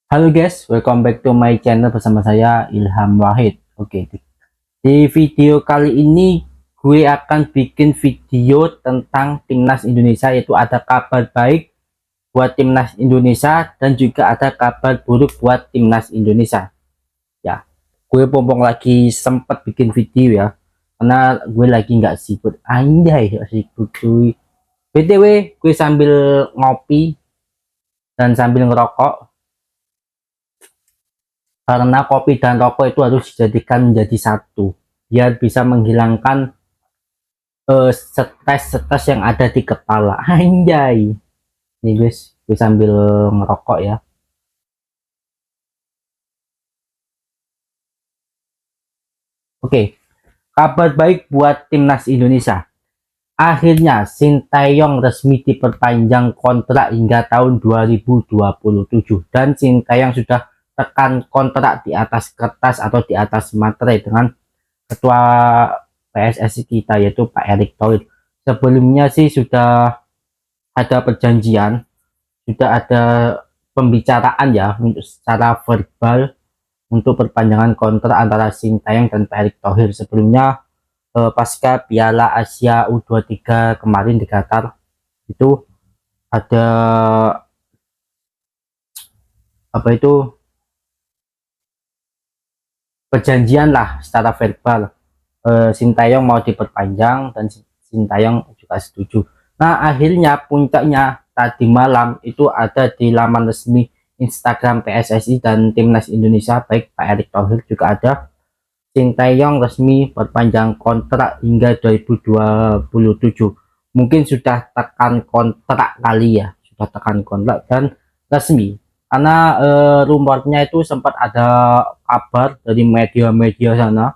Halo guys, welcome back to my channel bersama saya Ilham Wahid. Oke, di video kali ini gue akan bikin video tentang timnas Indonesia, yaitu ada kabar baik buat timnas Indonesia dan juga ada kabar buruk buat timnas Indonesia. Ya, gue pompong lagi sempat bikin video ya, karena gue lagi nggak sibuk. Anjay, nggak sibuk cuy. BTW, gue sambil ngopi dan sambil ngerokok. Karena kopi dan rokok itu harus dijadikan menjadi satu biar bisa menghilangkan stres-stres yang ada di kepala. Anjay, nih guys, gue sambil ngerokok ya. Oke, kabar baik buat timnas Indonesia. Akhirnya Sintayong resmi diperpanjang kontrak hingga tahun 2027 dan Sintayong sudah tekan kontrak di atas kertas atau di atas materai dengan ketua PSSI kita, yaitu Pak Erick Thohir. Sebelumnya sih sudah ada perjanjian, sudah ada pembicaraan ya untuk secara verbal untuk perpanjangan kontrak antara Sintayong dan Pak Erick Thohir. Sebelumnya pasca Piala Asia U23 kemarin di Qatar itu ada apa itu perjanjian lah secara verbal. Sintayong mau diperpanjang dan Sintayong juga setuju. Nah, akhirnya puncaknya tadi malam itu ada di laman resmi Instagram PSSI dan Timnas Indonesia, baik Pak Erick Thohir juga ada. Sintayong resmi perpanjang kontrak hingga 2027. Mungkin sudah tekan kontrak kali ya, sudah tekan kontrak dan resmi. Karena rumornya itu sempat ada kabar dari media-media sana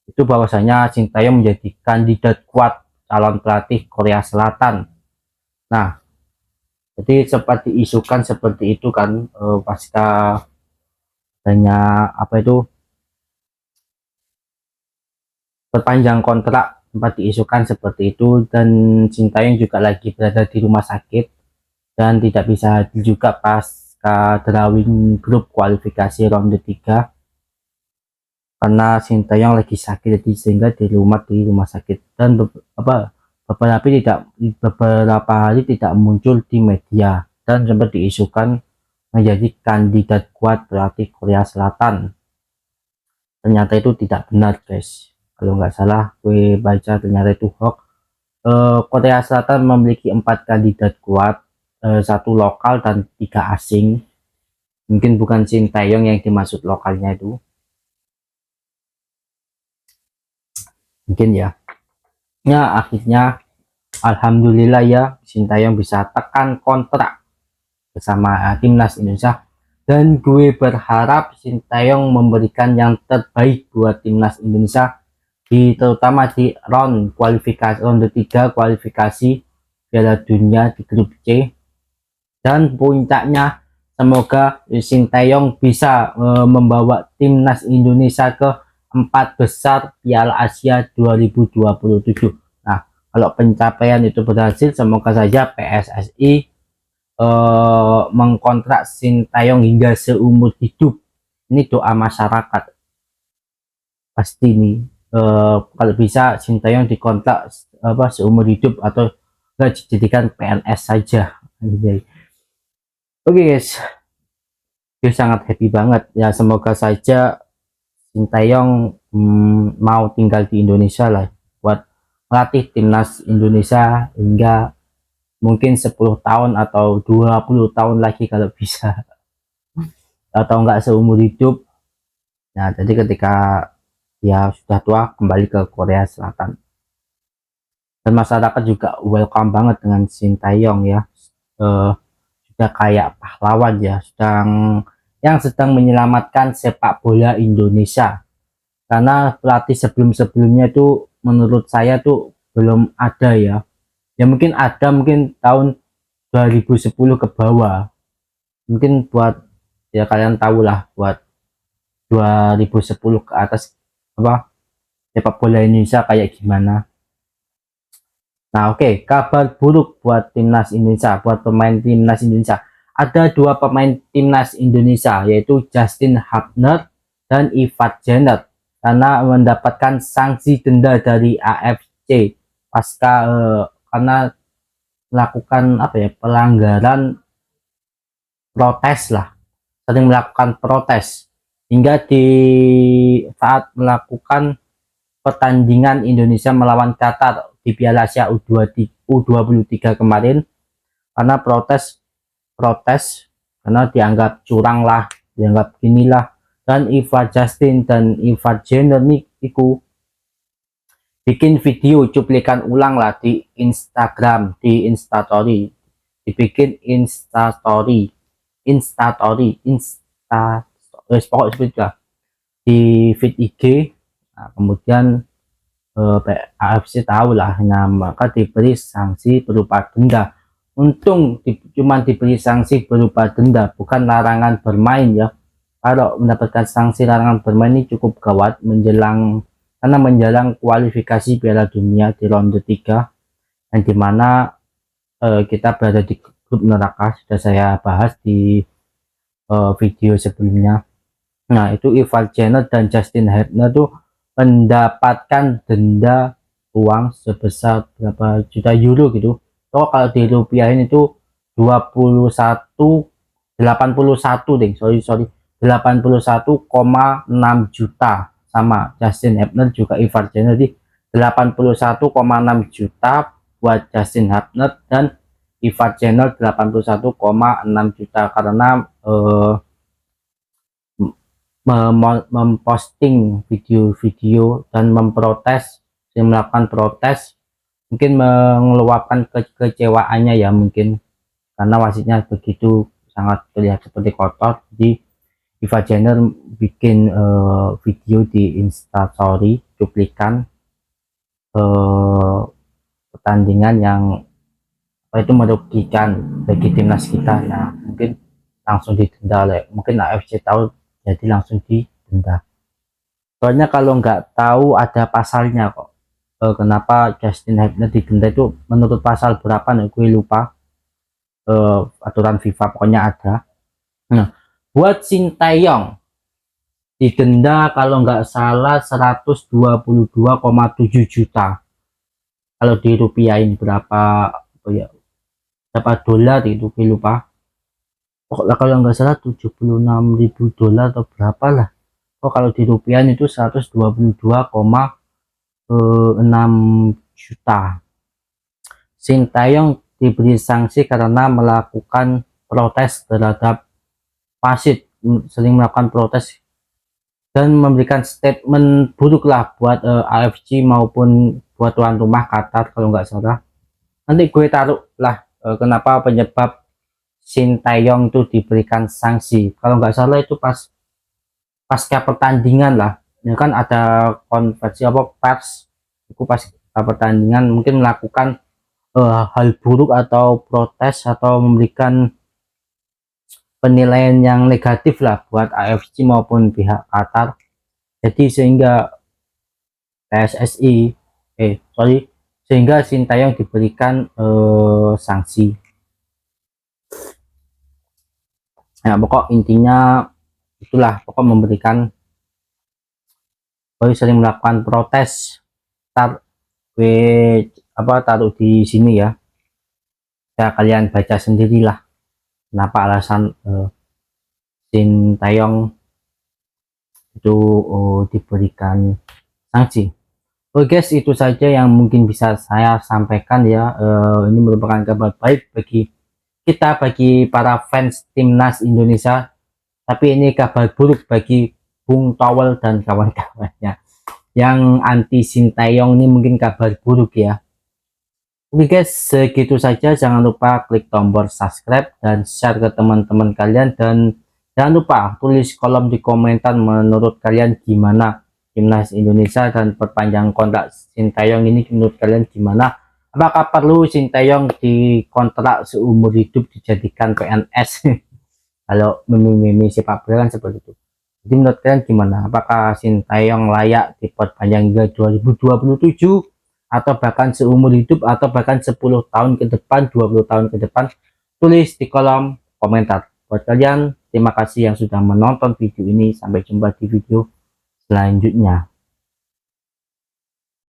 itu bahwasanya Sintayong menjadi kandidat kuat calon pelatih Korea Selatan. Nah, jadi sempat diisukan seperti itu kan pasca adanya apa itu perpanjang kontrak, sempat diisukan seperti itu, dan Sintayong juga lagi berada di rumah sakit dan tidak bisa hadir juga pasca drawing grup kualifikasi ronde 3 karena Sintayong lagi sakit, jadi sehingga di rumah sakit dan beberapa hari tidak muncul di media dan sempat diisukan menjadi kandidat kuat pelatih Korea Selatan. Ternyata itu tidak benar guys, kalau nggak salah gue baca ternyata itu hoax. Korea Selatan memiliki 4 kandidat kuat, satu lokal dan 3 asing. Mungkin bukan Sintayong yang dimaksud lokalnya itu, mungkin ya. Ya akhirnya alhamdulillah ya Sintayong bisa tekan kontrak bersama timnas Indonesia, dan gue berharap Sintayong memberikan yang terbaik buat timnas Indonesia terutama di ronde 3 kualifikasi Piala Dunia di grup C, dan puncaknya semoga Sintayong bisa membawa timnas Indonesia ke 4 besar Piala Asia 2027. Nah, kalau pencapaian itu berhasil, semoga saja PSSI mengkontrak Sintayong hingga seumur hidup. Ini doa masyarakat pasti nih. Kalau bisa Sintayong dikontrak seumur hidup atau nggak dijadikan PNS saja. Oke guys, gue sangat happy banget ya, semoga saja Sintayong mau tinggal di Indonesia lah buat melatih timnas Indonesia hingga mungkin 10 tahun atau 20 tahun lagi kalau bisa, atau enggak seumur hidup. Nah, jadi ketika ya sudah tua kembali ke Korea Selatan, dan masyarakat juga welcome banget dengan Sintayong ya. Sudah kayak pahlawan ya, sedang menyelamatkan sepak bola Indonesia, karena pelatih sebelum-sebelumnya itu menurut saya tuh belum ada ya. Ya mungkin ada, mungkin tahun 2010 ke bawah, mungkin buat ya kalian tahu lah, buat 2010 ke atas apa sepak bola Indonesia kayak gimana. Nah, oke, kabar buruk buat timnas Indonesia, buat pemain timnas Indonesia. ada dua pemain timnas Indonesia, yaitu Justin Hubner dan Ivan Jenner, karena mendapatkan sanksi denda dari AFC pasca karena melakukan pelanggaran protes lah, sering melakukan protes hingga di saat melakukan pertandingan Indonesia melawan Qatar di Piala Asia U23 kemarin, karena protes karena dianggap curang lah, dianggap inilah. Dan Justin dan Ivan Jenner nih bikin video cuplikan ulang lah di Instagram, di Instastory, dibikin Instastory pokoknya seperti itu di feed IG. Nah, kemudian AFC tahu lah, maka diberi sanksi berupa denda. Untung cuma diberi sanksi berupa denda, bukan larangan bermain ya. Kalau mendapatkan sanksi larangan bermain ini cukup gawat menjelang kualifikasi Piala Dunia di ronde 3, yang dimana kita berada di grup neraka, sudah saya bahas di video sebelumnya. Nah, itu Ivan Jenner dan Justin Hubner tuh mendapatkan denda uang sebesar berapa juta euro gitu. So, kalau dirupiahin itu 81,6 juta, sama Justin Hubner juga Ivan Jenner di 81,6 juta buat Justin Hubner, dan Ivan Jenner 81,6 juta karena memposting video-video dan melakukan protes, mungkin mengeluarkan kekecewaannya ya, mungkin karena wasitnya begitu sangat terlihat seperti kotor. Jadi Ivan Jenner bikin video di Instastory cuplikan pertandingan yang itu merugikan bagi timnas kita. Nah, mungkin langsung didenda oleh mungkin AFC tahu, jadi langsung didenda. Soalnya kalau nggak tahu ada pasalnya kok. Kenapa Justin Hubner didenda itu menurut pasal berapa nih, gue lupa. Aturan FIFA pokoknya ada. Nah, buat Sintayong didenda kalau nggak salah 122,7 juta. Kalau dirupiahin berapa dolar itu gue lupa. Pokoknya kalau nggak salah 76.000 dolar atau berapa lah. Kalau dirupiahin itu 122,6 juta. Sintayong diberi sanksi karena melakukan protes terhadap wasit, sering melakukan protes dan memberikan statement buruk lah buat AFC maupun buat tuan rumah Qatar kalau nggak salah. Nanti gue taruh lah kenapa penyebab Sintayong itu diberikan sanksi. Kalau nggak salah itu pasca pertandingan lah, ya kan ada konversi pers itu pas pertandingan, mungkin melakukan hal buruk atau protes atau memberikan penilaian yang negatif lah buat AFC maupun pihak Qatar. Jadi sehingga sehingga Sintayong diberikan sanksi. Nah, pokok intinya itulah, pokok memberikan sering melakukan protes. Taruh di sini ya. Ya kalian baca sendirilah kenapa alasan Sintayong itu diberikan sanksi. Oke guys, itu saja yang mungkin bisa saya sampaikan ya. Ini merupakan kabar baik bagi kita, bagi para fans timnas Indonesia, tapi ini kabar buruk bagi Bung Towel dan kawan-kawannya yang anti Sintayong. Ini mungkin kabar buruk ya. Oke guys, segitu saja. Jangan lupa klik tombol subscribe dan share ke teman-teman kalian, dan jangan lupa tulis kolom di komentar menurut kalian gimana timnas Indonesia dan perpanjang kontrak Sintayong ini. Menurut kalian gimana? Apakah perlu Sintayong dikontrak seumur hidup, dijadikan PNS? Kalau meme sepak bola kan seperti itu. Jadi menurut kalian gimana? Apakah Sintayong layak diperpanjang hingga 2027 atau bahkan seumur hidup atau bahkan 10 tahun ke depan, 20 tahun ke depan? Tulis di kolom komentar. Buat kalian, terima kasih yang sudah menonton video ini. Sampai jumpa di video selanjutnya.